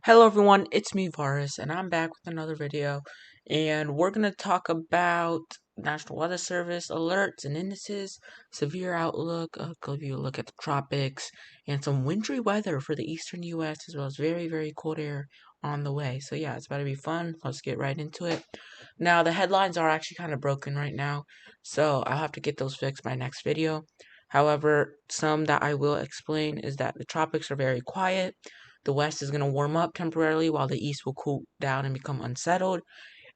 Hello everyone, it's me Varus, and I'm back with another video, and we're going to talk about National Weather Service alerts and indices, severe outlook, give you a look at the tropics, and some wintry weather for the eastern US, as well as very, very cold air on the way. So yeah, it's about to be fun. Let's get right into it. Now, the headlines are actually kind of broken right now, so I'll have to get those fixed by next video. However, some that I will explain is that the tropics are very quiet. The west is going to warm up temporarily while the east will cool down and become unsettled.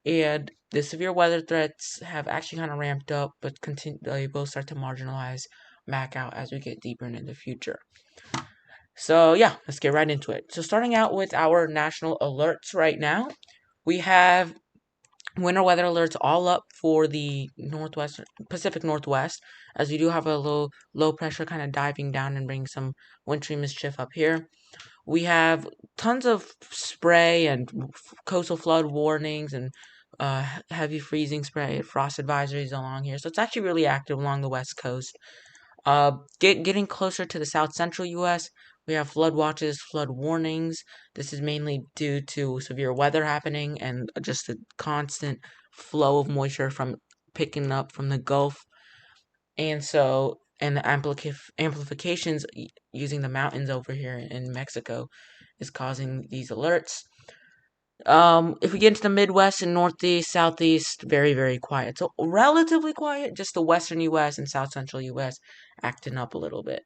And the severe weather threats have actually kind of ramped up, but they will start to marginalize back out as we get deeper into the future. So yeah, let's get right into it. So starting out with our national alerts right now, we have winter weather alerts all up for the Pacific Northwest, as we do have a low pressure kind of diving down and bringing some wintry mischief up here. We have tons of spray and coastal flood warnings and heavy freezing spray, frost advisories along here. So it's actually really active along the west coast. Getting closer to the south central U.S., we have flood watches, flood warnings. This is mainly due to severe weather happening and just the constant flow of moisture from picking up from the Gulf, and the amplifications using the mountains over here in Mexico is causing these alerts. If we get into the Midwest and Northeast, Southeast, very, very quiet. So relatively quiet, just the Western U.S. and South Central U.S. acting up a little bit.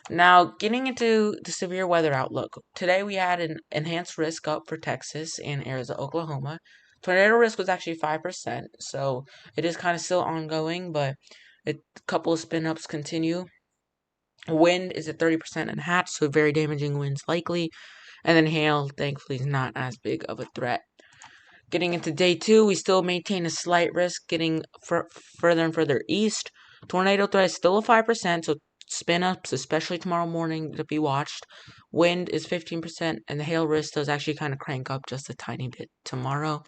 Now, getting into the severe weather outlook. Today we had an enhanced risk up for Texas and Arizona, Oklahoma. Tornado risk was actually 5%, so it is kind of still ongoing, but a couple of spin ups continue. Wind is at 30% and hatch, so very damaging winds likely. And then hail, thankfully, is not as big of a threat. Getting into day 2, we still maintain a slight risk getting further and further east. Tornado threat is still a 5%, so spin ups, especially tomorrow morning, to be watched. Wind is 15%, and the hail risk does actually kind of crank up just a tiny bit tomorrow.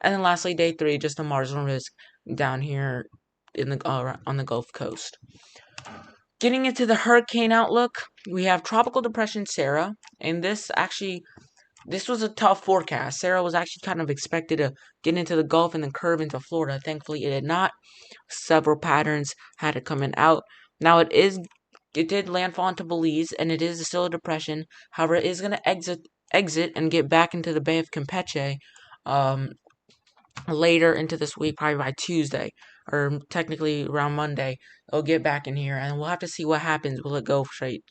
And then lastly, day 3, just a marginal risk down here in the on the Gulf Coast. Getting into the hurricane outlook, we have Tropical Depression Sarah, and this was a tough forecast. Sarah was actually kind of expected to get into the Gulf and then curve into Florida. Thankfully, it did not. Several patterns had to come in out. Now it did landfall into Belize, and it is still a depression. However, it is going to exit and get back into the Bay of Campeche later into this week, probably by Tuesday, or technically around Monday. It'll get back in here, and we'll have to see what happens. Will it go straight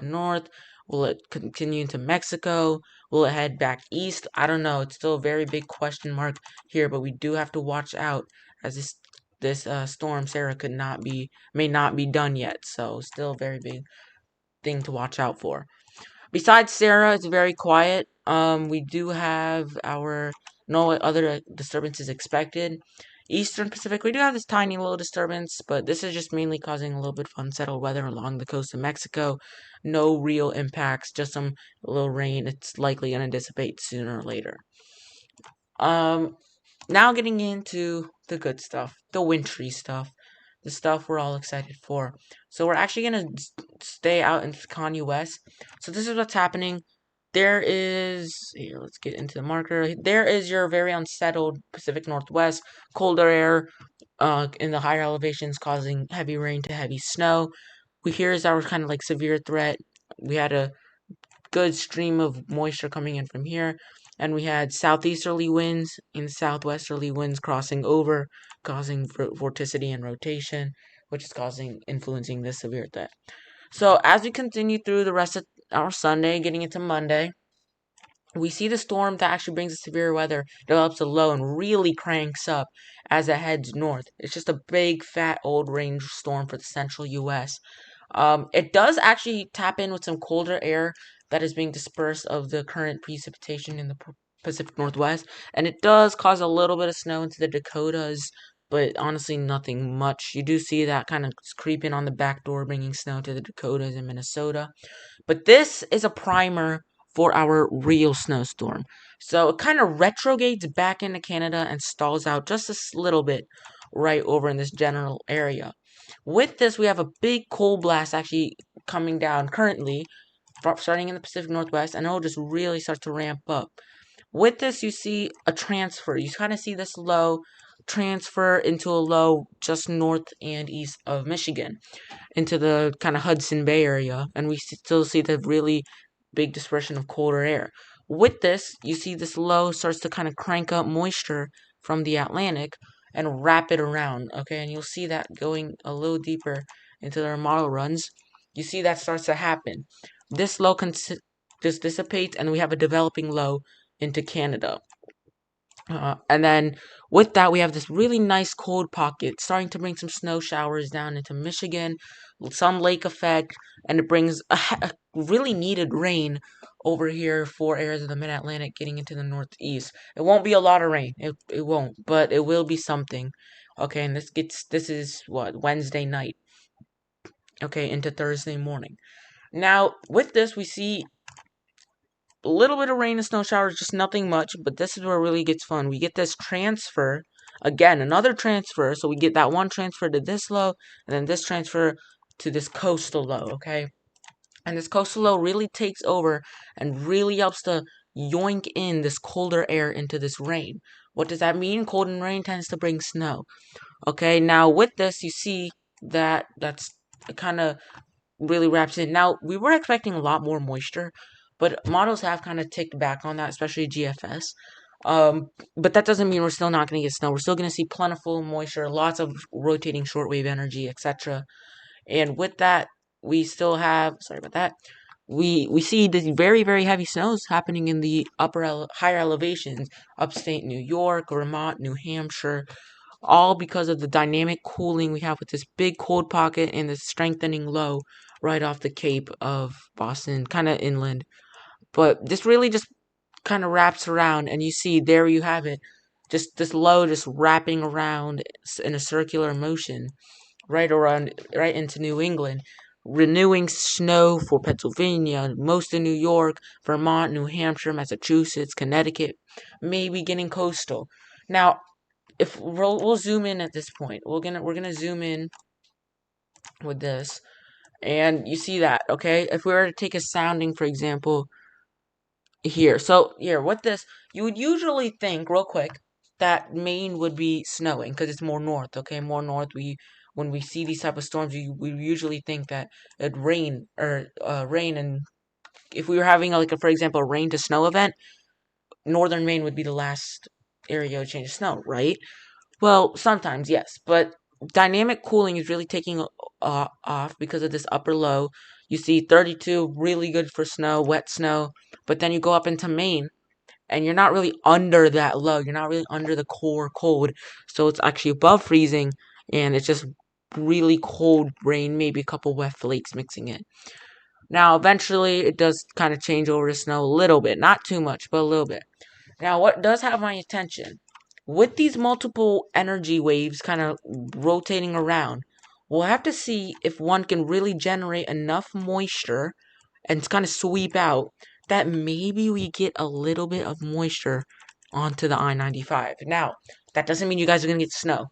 north? Will it continue into Mexico? Will it head back east? I don't know. It's still a very big question mark here, but we do have to watch out, as this storm Sarah may not be done yet. So still a very big thing to watch out for. Besides Sarah, it's very quiet. We do have no other disturbances expected. Eastern Pacific, we do have this tiny little disturbance, but this is just mainly causing a little bit of unsettled weather along the coast of Mexico. No real impacts, just some little rain. It's likely going to dissipate sooner or later. Now getting into the good stuff, the wintry stuff, the stuff we're all excited for. So we're actually going to stay out in Con US. So this is what's happening. Here, let's get into the marker. There is your very unsettled Pacific Northwest, colder air in the higher elevations causing heavy rain to heavy snow. Here's our kind of like severe threat. We had a good stream of moisture coming in from here, and we had southeasterly winds and southwesterly winds crossing over, causing vorticity and rotation, which is influencing this severe threat. So as we continue through the rest of our Sunday, getting into Monday, we see the storm that actually brings the severe weather develops a low and really cranks up as it heads north. It's just a big, fat, old range storm for the central U.S. It does actually tap in with some colder air that is being dispersed of the current precipitation in the Pacific Northwest, and it does cause a little bit of snow into the Dakotas, but honestly nothing much. You do see that kind of creeping on the back door, bringing snow to the Dakotas and Minnesota. But this is a primer for our real snowstorm. So it kind of retrogrades back into Canada and stalls out just a little bit right over in this general area. With this, we have a big cold blast actually coming down currently starting in the Pacific Northwest, and it'll just really start to ramp up. With this, you see a transfer. You kind of see this low transfer into a low just north and east of Michigan, into the kind of Hudson Bay area, and we still see the really big dispersion of colder air. With this, you see this low starts to kind of crank up moisture from the Atlantic and wrap it around, okay? And you'll see that going a little deeper into their model runs. You see that starts to happen. This low just dissipates, and we have a developing low into Canada. And then with that, we have this really nice cold pocket starting to bring some snow showers down into Michigan, some lake effect, and it brings a really needed rain over here for areas of the mid-Atlantic getting into the northeast. It won't be a lot of rain. It won't, but it will be something. Okay, and this is what, Wednesday night. Okay, into Thursday morning. Now, with this, we see a little bit of rain and snow showers, just nothing much, but this is where it really gets fun. We get this transfer, again, another transfer, so we get that one transfer to this low, and then this transfer to this coastal low, okay? And this coastal low really takes over and really helps to yoink in this colder air into this rain. What does that mean? Cold and rain tends to bring snow. Okay, now with this, you see that that's kind of really wraps in. Now, we were expecting a lot more moisture, but models have kind of ticked back on that, especially GFS. But that doesn't mean we're still not going to get snow. We're still going to see plentiful moisture, lots of rotating shortwave energy, etc. And with that, we still have, sorry about that, we see these very, very heavy snows happening in the higher elevations, upstate New York, Vermont, New Hampshire, all because of the dynamic cooling we have with this big cold pocket and this strengthening low right off the Cape of Boston, kind of inland. But this really just kind of wraps around, and you see there you have it, just this low just wrapping around in a circular motion right around, right into New England, renewing snow for Pennsylvania, most of New York, Vermont, New Hampshire, Massachusetts, Connecticut, maybe getting coastal. Now, if we'll zoom in at this point, we're gonna zoom in with this, and you see that, okay? If we were to take a sounding, for example, here, so here with this, you would usually think real quick that Maine would be snowing because it's more north, okay? More north. When we see these type of storms, we usually think that it'd rain or rain, and if we were having like a, for example, a rain to snow event, northern Maine would be the last area to change to snow, right? Well, sometimes, yes, but dynamic cooling is really taking off because of this upper low. You see 32, really good for snow, wet snow, but then you go up into Maine, and you're not really under that low. You're not really under the core cold, so it's actually above freezing, and it's just really cold rain, maybe a couple wet flakes mixing in. Now, eventually, it does kind of change over to snow a little bit, not too much, but a little bit. Now, what does have my attention? With these multiple energy waves kind of rotating around, we'll have to see if one can really generate enough moisture and kind of sweep out that maybe we get a little bit of moisture onto the I-95. Now, that doesn't mean you guys are going to get snow,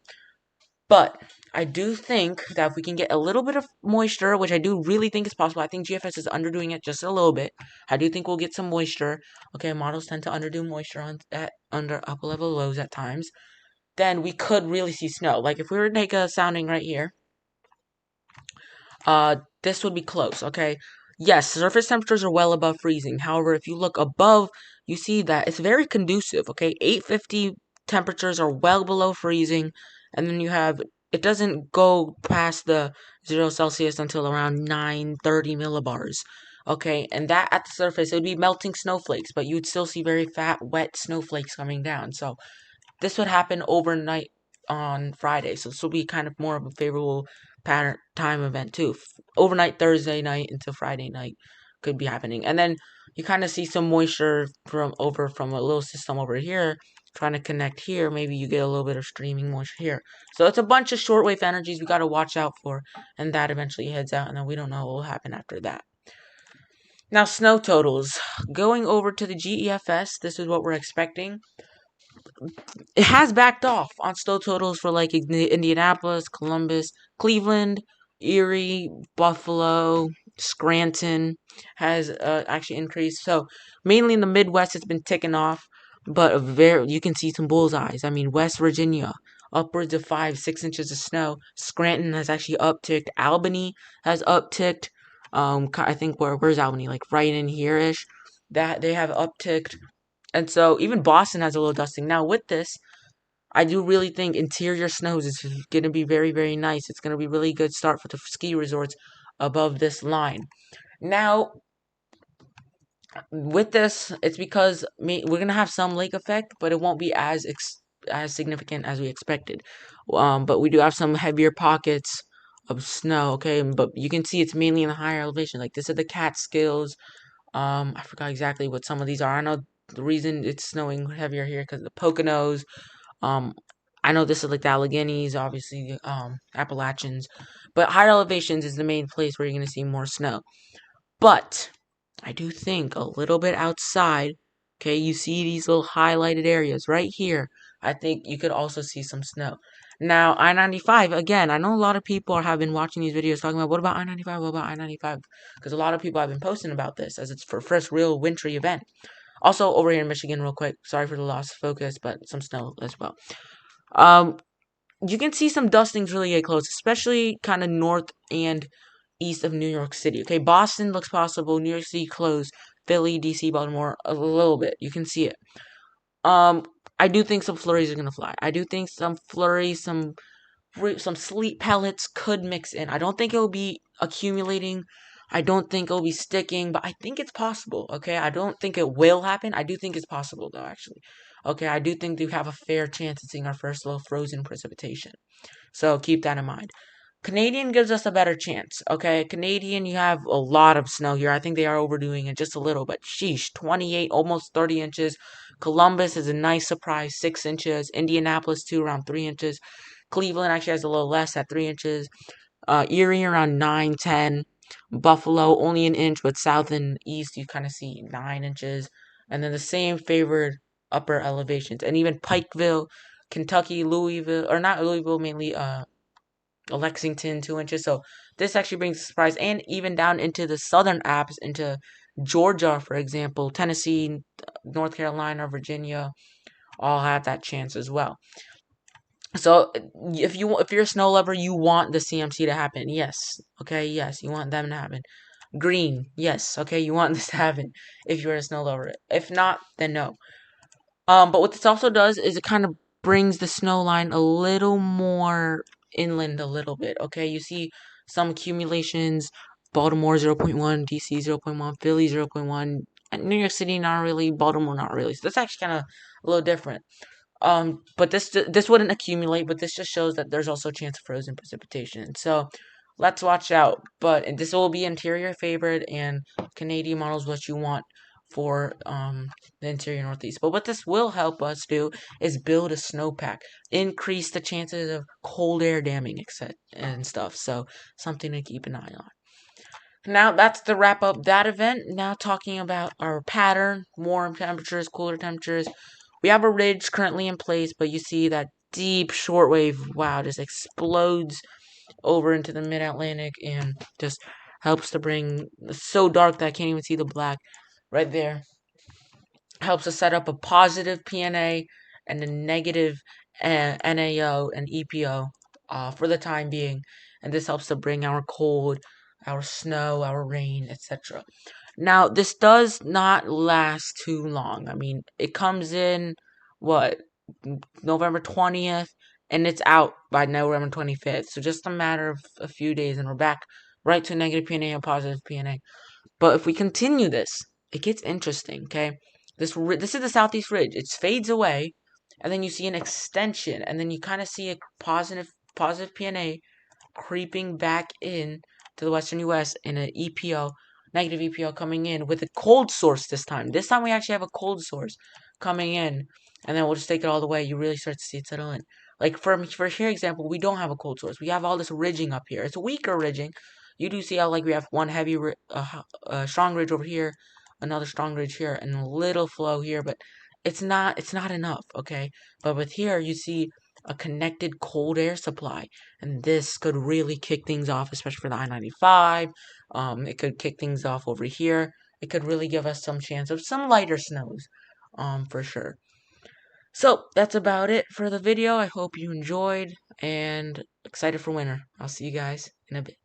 but I do think that if we can get a little bit of moisture, which I do really think is possible, I think GFS is underdoing it just a little bit. I do think we'll get some moisture. Okay, models tend to underdo moisture under upper level lows at times. Then we could really see snow. Like if we were to take a sounding right here, this would be close, okay? Yes, surface temperatures are well above freezing. However, if you look above, you see that it's very conducive, okay? 850 temperatures are well below freezing, and then you have, it doesn't go past the 0 Celsius until around 930 millibars, okay? And that at the surface, it would be melting snowflakes, but you would still see very fat, wet snowflakes coming down. So this would happen overnight on Friday, so this will be kind of more of a favorable pattern time event too. Overnight Thursday night into Friday night could be happening, and then you kind of see some moisture from a little system over here trying to connect here. Maybe you get a little bit of streaming moisture here. So it's a bunch of shortwave energies we got to watch out for, and that eventually heads out, and then we don't know what will happen after that. Now, snow totals. Going over to the GEFS, this is what we're expecting. It has backed off on snow totals for like Indianapolis, Columbus, Cleveland, Erie, Buffalo, Scranton has actually increased. So mainly in the Midwest, it's been ticking off, but you can see some bullseyes. I mean, West Virginia, upwards of 5, 6 inches of snow. Scranton has actually upticked. Albany has upticked. I think where's Albany? Like right in here ish. That they have upticked, and so even Boston has a little dusting. Now with this, I do really think interior snows is going to be very, very nice. It's going to be really good start for the ski resorts above this line. Now, with this, it's because we're going to have some lake effect, but it won't be as significant as we expected. But we do have some heavier pockets of snow, okay? But you can see it's mainly in the higher elevation. Like this is the Catskills. I forgot exactly what some of these are. I know the reason it's snowing heavier here because of the Poconos. Um, I know this is like the Alleghenies, obviously, Appalachians, but higher elevations is the main place where you're going to see more snow. But I do think a little bit outside, okay, you see these little highlighted areas right here. I think you could also see some snow. Now, I-95, again, I know a lot of people have been watching these videos talking about, what about I-95, what about I-95? Because a lot of people have been posting about this as it's for first real wintry event. Also, over here in Michigan, real quick, sorry for the loss of focus, but some snow as well. Um, you can see some dustings really get close, especially kind of north and east of New York City. Okay, Boston looks possible. New York City close. Philly, DC, Baltimore, a little bit. You can see it. Um, I do think some flurries are gonna fly. I do think some flurries, some sleet pellets could mix in. I don't think it'll be accumulating. I don't think it'll be sticking, but I think it's possible. Okay, I don't think it will happen. I do think it's possible though, actually. Okay, I do think we have a fair chance of seeing our first little frozen precipitation. So keep that in mind. Canadian gives us a better chance, okay? Canadian, you have a lot of snow here. I think they are overdoing it just a little, but sheesh, 28, almost 30 inches. Columbus is a nice surprise, 6 inches. Indianapolis, too, around 3 inches. Cleveland actually has a little less at 3 inches. Erie around 9, 10. Buffalo, only an inch, but south and east, you kind of see 9 inches. And then the same favored upper elevations. And even Pikeville, Kentucky, Louisville, or not Louisville, mainly Lexington, 2 inches. So this actually brings a surprise. And even down into the southern apps, into Georgia, for example, Tennessee, North Carolina, Virginia, all have that chance as well. So if you're a snow lover, you want the CMC to happen. Yes. Okay, yes, you want them to happen. Green, yes, okay, you want this to happen if you're a snow lover. If not, then no. But what this also does is it kind of brings the snow line a little more inland a little bit. Okay, you see some accumulations. Baltimore 0.1, DC 0.1, Philly 0.1, and New York City not really, Baltimore not really. So that's actually kind of a little different. But this wouldn't accumulate, but this just shows that there's also a chance of frozen precipitation. So let's watch out. But this will be interior favored, and Canadian models what you want for the interior Northeast. But what this will help us do is build a snowpack, increase the chances of cold air damming, etc. and stuff. So something to keep an eye on. Now that's to wrap up that event. Now talking about our pattern, warm temperatures, cooler temperatures. We have a ridge currently in place, but you see that deep shortwave, wow, just explodes over into the mid-Atlantic and just helps to bring, it's so dark that I can't even see the black right there. Helps us set up a positive PNA and a negative NAO and EPO for the time being. And this helps to bring our cold, our snow, our rain, etc. Now, this does not last too long. I mean, it comes in, what, November 20th, and it's out by November 25th. So just a matter of a few days, and we're back right to negative PNA and positive PNA. But if we continue this, it gets interesting, okay? This is the Southeast Ridge. It fades away, and then you see an extension, and then you kind of see a positive PNA creeping back in to the western U.S. in an EPO, negative EPO coming in with a cold source this time. This time we actually have a cold source coming in, and then we'll just take it all the way. You really start to see it settle in. Like for here example, we don't have a cold source. We have all this ridging up here. It's a weaker ridging. You do see how like we have one heavy, strong ridge over here, another strong ridge here, and a little flow here, but it's not enough. Okay, but with here you see a connected cold air supply. And this could really kick things off, especially for the I-95. It could kick things off over here. It could really give us some chance of some lighter snows, for sure. So that's about it for the video. I hope you enjoyed and excited for winter. I'll see you guys in a bit.